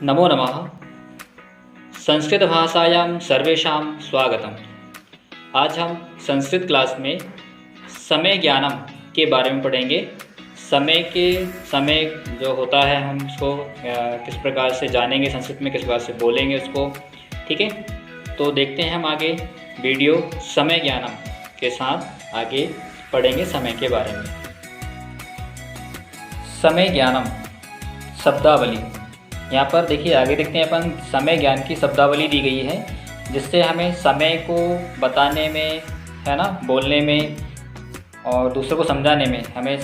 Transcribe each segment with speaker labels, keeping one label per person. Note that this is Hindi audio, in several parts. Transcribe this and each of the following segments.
Speaker 1: नमो नमः। संस्कृतभाषायां सर्वेषां स्वागतम्। आज हम संस्कृत क्लास में समय ज्ञानम के बारे में पढ़ेंगे। समय जो होता है हम उसको किस प्रकार से जानेंगे, संस्कृत में किस प्रकार से बोलेंगे उसको। ठीक है, तो देखते हैं हम आगे वीडियो समय ज्ञानम के साथ आगे पढ़ेंगे समय के बारे में। समय ज्ञानम शब्दावली, यहाँ पर देखिए आगे देखते हैं अपन समय ज्ञान की शब्दावली दी गई है, जिससे हमें समय को बताने में, है ना, बोलने में और दूसरों को समझाने में हमें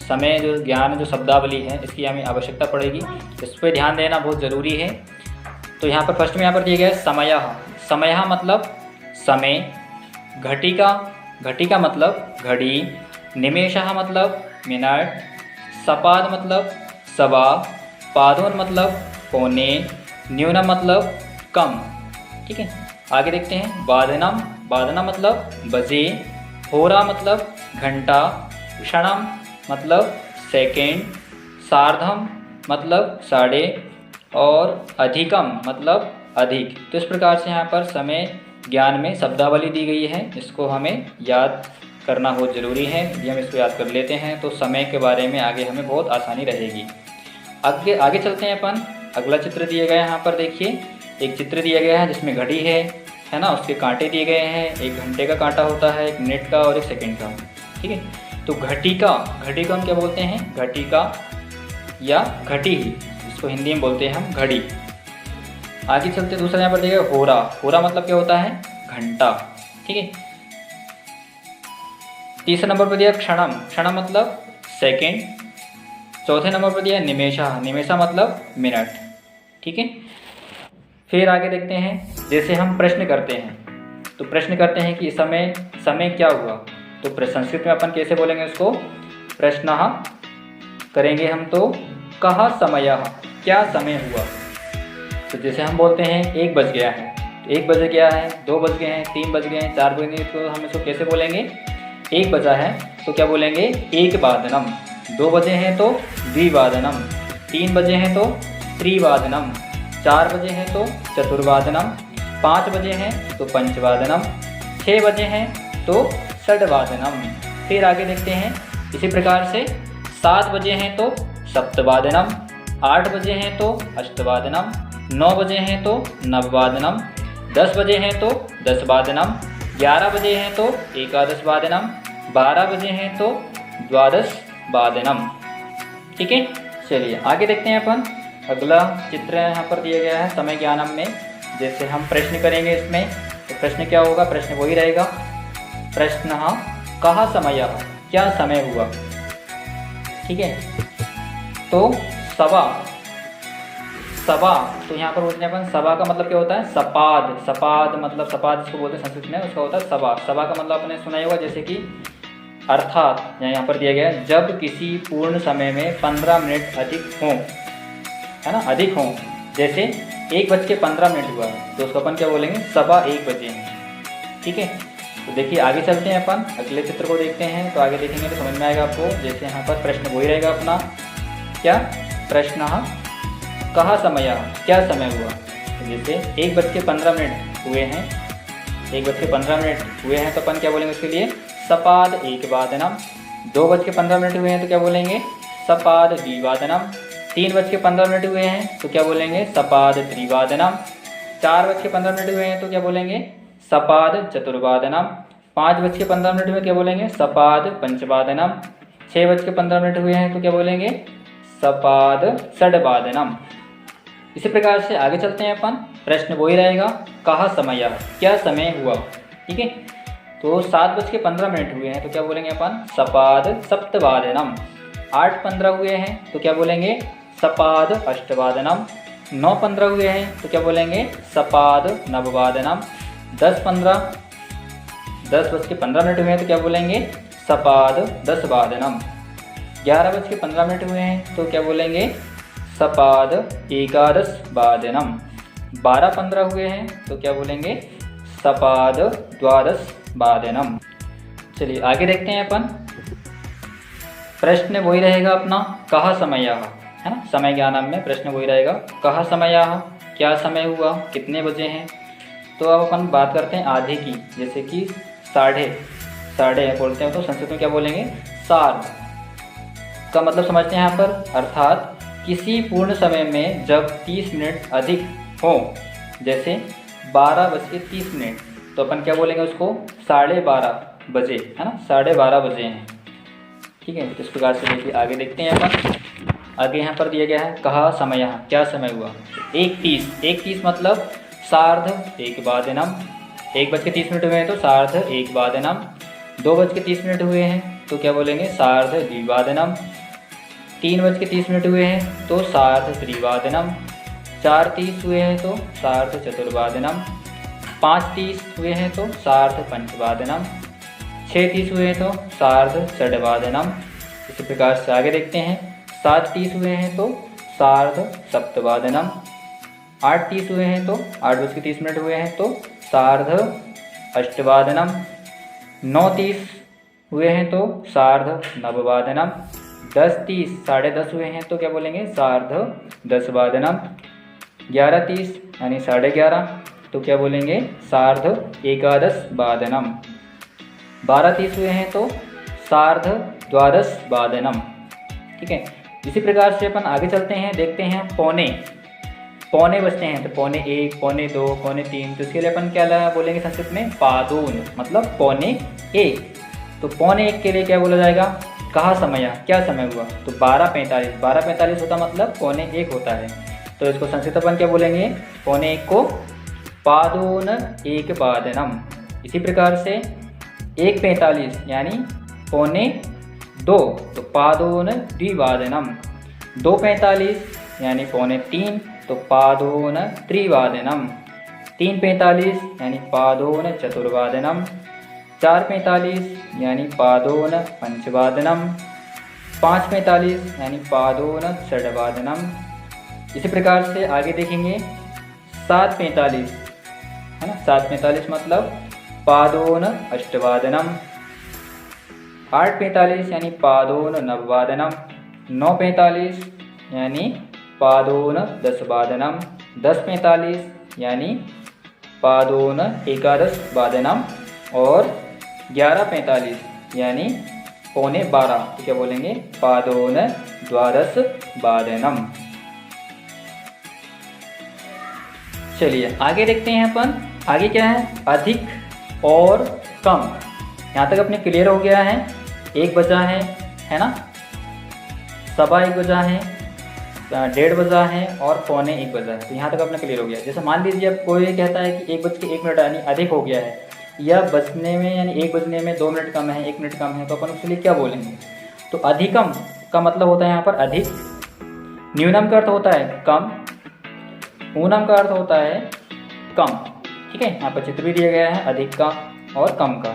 Speaker 1: समय जो ज्ञान जो शब्दावली है इसकी हमें आवश्यकता पड़ेगी। इस पर ध्यान देना बहुत ज़रूरी है। तो यहाँ पर फर्स्ट में यहाँ पर दिया गया है समयः मतलब समय, घटिका मतलब घड़ी, निमेषः मतलब मिनट, सपाद मतलब सवा, पादोन मतलब पौने, न्यूनम मतलब कम। ठीक है, आगे देखते हैं वादना मतलब बजे, होरा मतलब घंटा, क्षणम मतलब सेकेंड, सार्धम मतलब साढ़े और अधिकम मतलब अधिक। तो इस प्रकार से यहाँ पर समय ज्ञान में शब्दावली दी गई है, इसको हमें याद करना बहुत ज़रूरी है। यदि हम इसको याद कर लेते हैं तो समय के बारे में आगे हमें बहुत आसानी रहेगी। आगे चलते हैं अपन। अगला चित्र दिया गया है, यहाँ पर देखिए एक चित्र दिया गया है जिसमें घड़ी है ना, उसके कांटे दिए गए हैं। एक घंटे का कांटा होता है, एक मिनट का और एक सेकंड का। ठीक है, तो घटी का हम क्या बोलते हैं, घटिका या घटी ही, इसको हिंदी में बोलते हैं हम घड़ी। आगे चलते दूसरा यहाँ पर देखिए होरा मतलब क्या होता है, घंटा। ठीक है, तीसरे नंबर पर दिया क्षणम मतलब सेकेंड। चौथे नंबर पर दिया निमेषा मतलब मिनट। ठीक है, फिर आगे देखते हैं जैसे हम प्रश्न करते हैं, तो प्रश्न करते हैं कि समय क्या हुआ, तो संस्कृत में अपन कैसे बोलेंगे उसको, प्रश्नः करेंगे हम तो कः समयः, क्या समय हुआ। तो जैसे हम बोलते हैं 1 बज गया है, 1 बज गया है, 2 बज गए हैं, 3 बज गए हैं, 4 बज गए, तो हम इसको कैसे बोलेंगे, 1 बजा है तो क्या बोलेंगे एकवादनम, 2 बजे हैं तो द्विवादनम, 3 बजे हैं तो त्रिवादनम, 4 बजे हैं तो चतुर्वादनम, 5 बजे हैं तो पंचवादनम, 6 बजे हैं तो षड्वादनम। फिर आगे देखते हैं इसी प्रकार से 7 बजे हैं तो सप्तवादनम, 8 बजे हैं तो अष्टवादनम, 9 बजे हैं तो नववादनम, 10 बजे हैं तो दसवादनम, 11 बजे हैं तो एकादशवादनम, 12 बजे हैं तो द्वादश वादनम। ठीक है, चलिए आगे देखते हैं अपन। अगला चित्र यहाँ पर दिया गया है समय ज्ञानम में। जैसे हम प्रश्न करेंगे इसमें, तो प्रश्न क्या होगा, प्रश्न वही रहेगा, प्रश्नः कः समयः, क्या समय हुआ। ठीक है, तो सवा, तो यहाँ पर बोलते हैं अपन सवा का मतलब क्या होता है, सपाद मतलब सपाद जिसको बोलते हैं संस्कृत में, उसका होता है सवा का मतलब आपने सुना ही होगा, जैसे कि अर्थात यहाँ पर दिया गया है जब किसी पूर्ण समय में 15 मिनट अधिक हों, है ना, अधिक हों। जैसे 1:15 हुआ है तो उसको अपन क्या बोलेंगे, 1:15 बजे हैं। ठीक है, तो देखिए आगे चलते हैं अपन, अगले चित्र को देखते हैं, तो आगे देखेंगे तो समझ में आएगा आपको। जैसे यहाँ पर प्रश्न वही रहेगा अपना, क्या, प्रश्नः कः समयः, क्या समय हुआ। तो जैसे 1:15 हुए हैं, 1:15 हुए हैं तो अपन क्या बोलेंगे उसके लिए, सपाद एकवादनम। 2:15 हुए हैं तो क्या बोलेंगे, सपाद द्विवादनम। 3:15 हुए हैं तो क्या बोलेंगे, सपाद त्रिवादनम। 4:15 हुए हैं तो क्या बोलेंगे, सपाद चतुर्वादनम। 5:15 हुए क्या बोलेंगे, सपाद पंचवादनम। 6:15 हुए हैं तो क्या बोलेंगे, सपाद षड्वादनम। इसी प्रकार से आगे चलते हैं अपन। प्रश्न वही रहेगा, कः समयः, क्या समय हुआ। ठीक है, तो 7:15 हुए हैं तो क्या बोलेंगे अपन, सपाद सप्तवादनम। 8:15 हुए हैं तो क्या बोलेंगे, सपाद अष्टवादनम। 9:15 हुए हैं तो क्या बोलेंगे, सपाद नववादनम। 10:15 हुए हैं तो क्या बोलेंगे, सपाद दसवादनम। 11:15 हुए हैं तो क्या बोलेंगे, सपाद एकादश वादनम। 12:15 हुए हैं तो क्या बोलेंगे, सपाद द्वादश वादनम। चलिए आगे देखते हैं अपन। प्रश्न वही रहेगा अपना, कः समयः, है ना। समय ज्ञानम में प्रश्न वही रहेगा, कहा समयाः, क्या समय हुआ, कितने बजे हैं। तो अब अपन बात करते हैं आधे की, जैसे कि साढ़े बोलते हैं तो संस्कृत में क्या बोलेंगे, सार्ध का मतलब समझते हैं यहाँ पर, अर्थात किसी पूर्ण समय में जब 30 मिनट अधिक हो, जैसे 12:30, तो अपन क्या बोलेंगे उसको, 12:30 बजे, है ना, 12:30 बजे हैं। ठीक है, इस प्रकार से देखिए आगे देखते हैं अपन। आगे यहाँ पर दिया गया है, कहा समयः, क्या समय हुआ, 1:30 मतलब सार्ध एकवादनम, 1:30 हुए हैं तो सार्ध एकवादनम, 2:30 हुए हैं तो क्या बोलेंगे, सार्ध द्विवादनम, 3:30 हुए हैं तो सार्ध त्रिवादनम, 4:30 हुए हैं तो सार्ध चतुर्वादनम, 5:30 हुए हैं तो सार्ध पंचवादनम, 6:30 हुए हैं तो सार्ध षड्वादनम। इसी प्रकार से आगे देखते हैं, 7:30 हुए हैं तो सार्ध सप्तवादनम, 8:30 हुए हैं तो 8:30 हुए हैं तो सार्ध अष्टवादनम, 9:30 हुए हैं तो सार्ध नववादनम, 10:30 10:30 हुए हैं तो क्या बोलेंगे, सार्ध दसवादनम, 11:30 यानी 11:30 तो क्या बोलेंगे, सार्ध एकादशवादनम, 12:30 हुए हैं तो सार्ध द्वादशवादनम। ठीक है, इसी प्रकार से अपन आगे चलते हैं, देखते हैं पौने बजते हैं तो 1:45, 1:45, 1:45, तो इसके लिए अपन क्या बोलेंगे संस्कृत में, पादून मतलब 1:45। तो 1:45 के लिए क्या बोला जाएगा, कहा समयः, क्या समय हुआ, तो 12:45 होता मतलब 1:45 होता है। तो इसको संस्कृत अपन क्या बोलेंगे, 1:45 को पादून एकवादनम। इसी प्रकार से 1:45 यानी 1:45 तो पादून द्विवादनम, 2:45 यानी 2:45 तो पादोन त्रिवादनम, 3:45 यानी पादोन चतुर्वादनम, 4:45 यानी पादोन पंचवादनम, 5:45 यानी पादोन षड्वादनम। इसी प्रकार से आगे देखेंगे 7:45, है ना, 7:45 मतलब पादोन अष्टवादनम, 8:45 यानी पादोन नववादनम, 9:45 यानी पादोन दसवादनम, 10:45 यानी पादोन एकादशवादनम और 11:45 यानी 11:15 तो क्या बोलेंगे, पादोन द्वादशवादनम। चलिए आगे देखते हैं अपन, आगे क्या है, अधिक और कम। यहाँ तक अपने क्लियर हो गया है, 1 बजा है ना, 1:15 बजा है, 1:30 बजा है और 1:45 बजा है। तो यहाँ तक अपना क्लियर हो गया। जैसे मान लीजिए अब कोई कहता है कि 1:01 यानी अधिक हो गया है, या बजने में यानी 1 बजने में 2 मिनट कम है, 1 मिनट कम है, तो अपन उसके लिए क्या बोलेंगे, तो अधिकम का मतलब होता है यहाँ पर अधिक, न्यूनम का अर्थ होता है कम, ऊनम का अर्थ होता है कम। ठीक है, यहाँ पर चित्र भी दिया गया है अधिक का और कम का,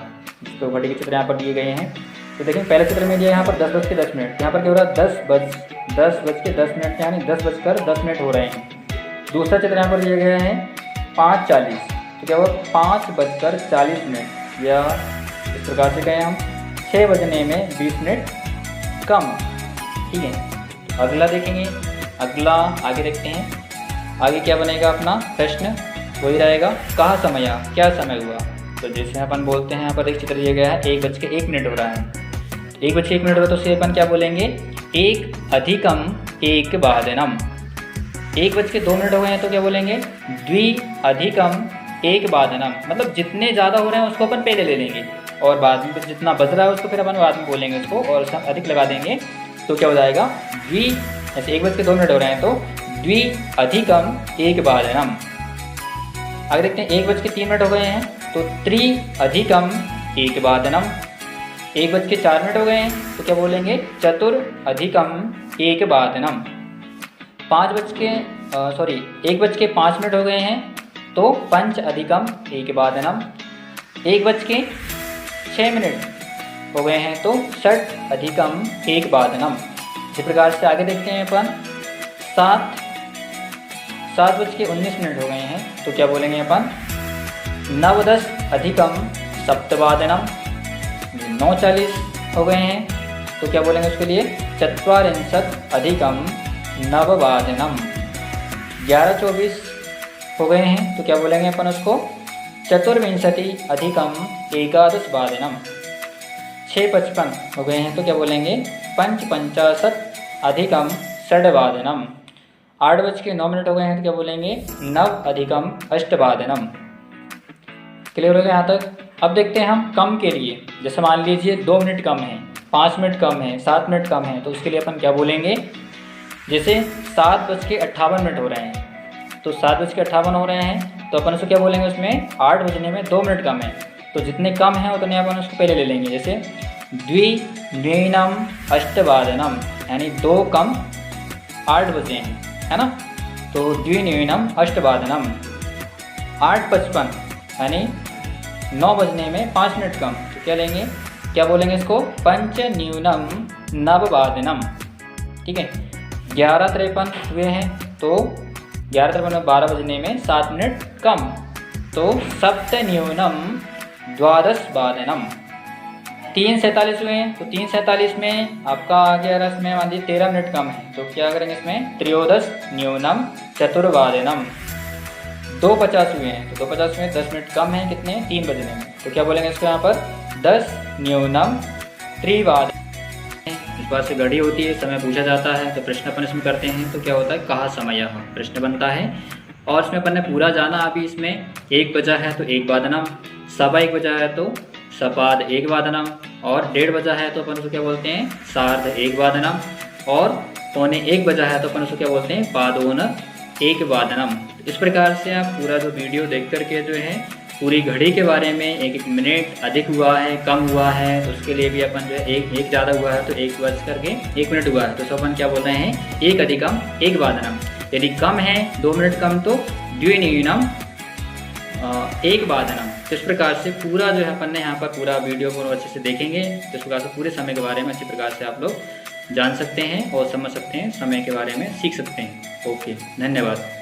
Speaker 1: तो घड़ी के चित्र यहाँ पर दिए गए हैं। तो देखिए पहले चित्र में दिया यहाँ पर 10:10, यहाँ पर क्या हो रहा है, 10:10 यानी 10:10 हो रहे हैं। दूसरा चित्र यहाँ पर दिया गया है 5:40, तो क्या हुआ 5:40, या इस प्रकार से कहें हम 6 बजने में 20 मिनट कम। ठीक है, अगला देखेंगे, अगला आगे देखते हैं, आगे क्या बनेगा अपना प्रश्न, वही रहेगा, कहा समयः, क्या समय हुआ। तो जैसे अपन बोलते हैं यहाँ पर एक चित्र दिया गया है, 1:01 हो रहा है, 1:01 हो रहा है, तो उसे अपन क्या बोलेंगे, 1 अधिकम 1 वादनम। 1:02 हो गए हैं तो क्या बोलेंगे, द्वि अधिकम 1 वादनम, मतलब जितने ज़्यादा हो रहे हैं उसको अपन पहले ले लेंगे और बाद में जितना बच रहा है उसको फिर अपन बाद में बोलेंगे उसको, और उसका अधिक लगा देंगे तो क्या हो जाएगा, द्वि, ऐसे 1:02 हो रहे हैं तो द्वि अधिकम 1 वादनम। आगे देखते हैं 1:03 हो गए हैं तो त्रि अधिकम 1 वादनम। 1:04 हो गए हैं तो क्या बोलेंगे, चतुर अधिकम 1 वादनम। 1:05 हो गए हैं तो पंच अधिकम 1 वादनम। 1:06 हो गए हैं तो षट अधिकम 1 वादनम। इसी प्रकार से आगे देखते हैं अपन 7:19 हो गए हैं तो क्या बोलेंगे अपन, 9:10 अधिकम सप्तवादनम। 9:40 हो गए हैं तो क्या बोलेंगे उसके लिए, 44 अधिकम नववादनम। 11:24 हो गए हैं तो क्या बोलेंगे अपन उसको? चतुर्विंशति अधिकम एकादश वादनम। 6:55 हो गए हैं तो क्या बोलेंगे? पंचपंचाशत अधिकम षड्वादनम। 8:09 हो गए हैं तो क्या बोलेंगे? नव अधिकम अष्टवादनम। क्लियर हो गया यहाँ तक? अब देखते हैं हम कम के लिए। जैसे मान लीजिए 2 मिनट कम है, 5 मिनट कम है, 7 मिनट कम है, तो उसके लिए अपन क्या बोलेंगे? जैसे 7:58 हो रहे हैं तो 7:58 हो रहे हैं तो अपन उसको क्या बोलेंगे? उसमें 8 बजने में 2 मिनट कम है तो जितने कम हैं उतने अपन उसको पहले ले लेंगे। जैसे द्विन्यूनम अष्टवादनम, यानी 2 कम 8 बजे हैं, है ना? तो द्विन्यूनम अष्टवादनम। 8:55 यानी 9 बजने में 5 मिनट कम, तो क्या लेंगे? क्या बोलेंगे इसको? पंचन्यूनम नववादनम। ठीक है। 11:53 हुए हैं तो 11:53 में 12 बजने में 7 मिनट कम, तो सप्तन्यूनम द्वादशवादनम। 3:47 हुए हैं तो 3:47 में आपका आ गया रस में मान लीजिए 13 मिनट कम है तो क्या करेंगे इसमें? त्रयोदश न्यूनम चतुर्वादनम। 2:50 हुए हैं तो 2:50 में 10 मिनट कम है, कितने? 3 बजने में, तो क्या बोलेंगे इसको यहाँ पर? 10 न्यूनम त्रिवादन। इस बात से घड़ी होती है, समय पूछा जाता है तो प्रश्न अपन इसमें करते हैं तो क्या होता है? कहा समय प्रश्न बनता है और इसमें अपन ने पूरा जाना। अभी इसमें 1 बजा है तो 1 वादनम, 1:15 बजा है तो सपाद 1 वादनम, और 1:30 बजा है तो अपन उसको क्या बोलते हैं? सार्ध 1 वादनम, और 1:45 बजा है तो अपन उसको क्या बोलते हैं? पादोन 1 वादनम। इस प्रकार से आप पूरा जो वीडियो देख करके जो है पूरी घड़ी के बारे में 1-1 मिनट अधिक हुआ है, कम हुआ है, तो उसके लिए भी अपन जो है एक ज़्यादा हुआ है तो 1 बज करके 1 मिनट हुआ है तो अपन क्या बोल रहे हैं? 1 अधिकम 1 वादनम। यदि कम है 2 मिनट कम तो द्विन्यूनम 1 वादनम। तो इस प्रकार से पूरा जो है अपन ने यहाँ पर पूरा वीडियो को अच्छे से देखेंगे तो इस प्रकार से पूरे समय के बारे में अच्छी प्रकार से आप लोग जान सकते हैं और समझ सकते हैं, समय के बारे में सीख सकते हैं। ओके, धन्यवाद।